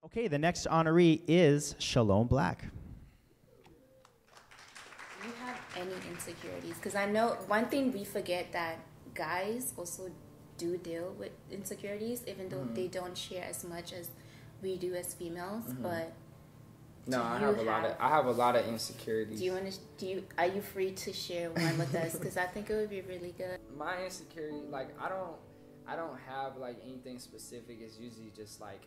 Okay, the next honoree is Shalom Blac. Do you have any insecurities? Because I know one thing we forget, that guys also do deal with insecurities, even though they don't share as much as we do as females. But no, I have a lot of insecurities. Are you free to share one with us? Because I think it would be really good. My insecurity, like I don't have like anything specific. It's usually just like,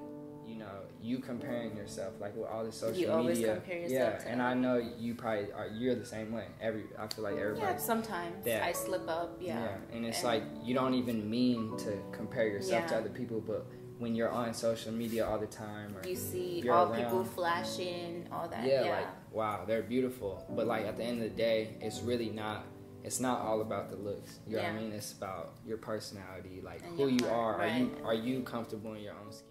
you know, you comparing yourself, like with all the social media. You always compare yourself to and I know you probably are. You're the same way. I feel like everybody. Yeah, sometimes I slip up. Yeah, and it's like you don't even mean to compare yourself to other people, but when you're on social media all the time, or you see all people flashing, all that. Yeah, like wow, they're beautiful, but like at the end of the day, it's really not. It's not all about the looks. You know what I mean? It's about your personality, like and who you are. Right. Are you comfortable in your own skin?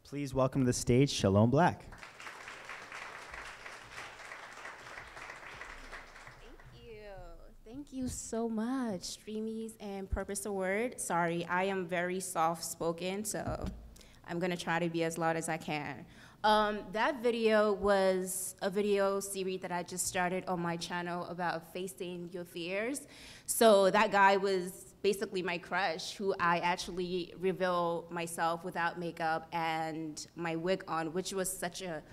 Please welcome to the stage Shalom Blac. Thank you so much, Streamys and Purpose Award. Sorry, I am very soft-spoken, so I'm gonna try to be as loud as I can. That video was a video series that I just started on my channel about facing your fears. So that guy was basically my crush, who I actually revealed myself without makeup and my wig on, which was such a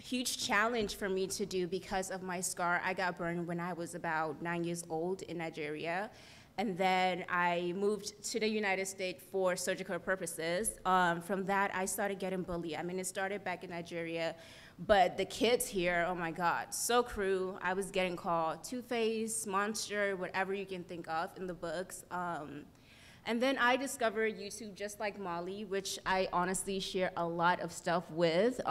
huge challenge for me to do because of my scar. I got burned when I was about 9 years old in Nigeria. And then I moved to the United States for surgical purposes. From that, I started getting bullied. I mean, it started back in Nigeria, but the kids here, oh my God, so cruel. I was getting called Two-Face, Monster, whatever you can think of in the books. And then I discovered YouTube just like Molly, which I honestly share a lot of stuff with.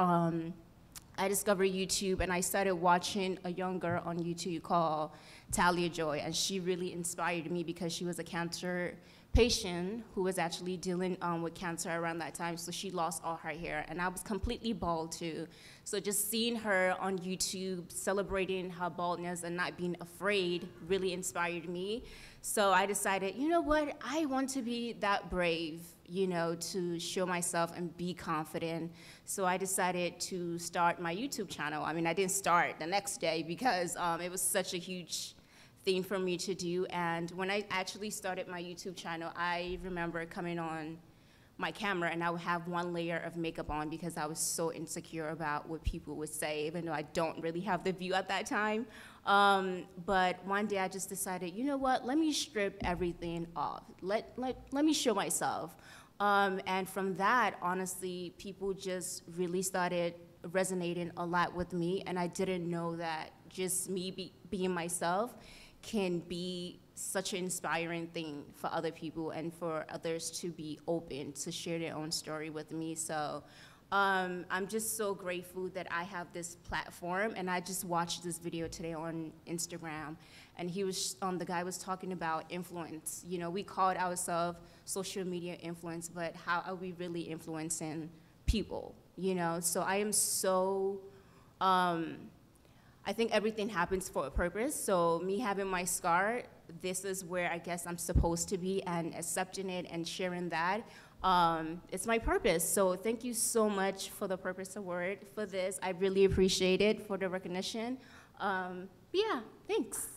I discovered YouTube and I started watching a young girl on YouTube called Talia Joy, and she really inspired me because she was a cancer patient who was actually dealing with cancer around that time, so she lost all her hair, and I was completely bald too. So just seeing her on YouTube celebrating her baldness and not being afraid really inspired me. So I decided, you know what, I want to be that brave, you know, to show myself and be confident. So I decided to start my YouTube channel. I mean, I didn't start the next day because it was such a huge thing for me to do. And when I actually started my YouTube channel, I remember coming on my camera and I would have one layer of makeup on because I was so insecure about what people would say, even though I don't really have the view at that time. But one day I just decided, you know what, let me strip everything off. Let me show myself. And from that, honestly, people just really started resonating a lot with me, and I didn't know that just me being myself can be such an inspiring thing for other people and for others to be open to share their own story with me. So I'm just so grateful that I have this platform, and I just watched this video today on Instagram, and he was, the guy was talking about influence. You know, we called ourselves social media influence, but how are we really influencing people, you know? So I am so, I think everything happens for a purpose. So me having my scar, this is where I guess I'm supposed to be, and accepting it and sharing that. It's my purpose. So thank you so much for the Purpose Award for this. I really appreciate it, for the recognition. Yeah, thanks.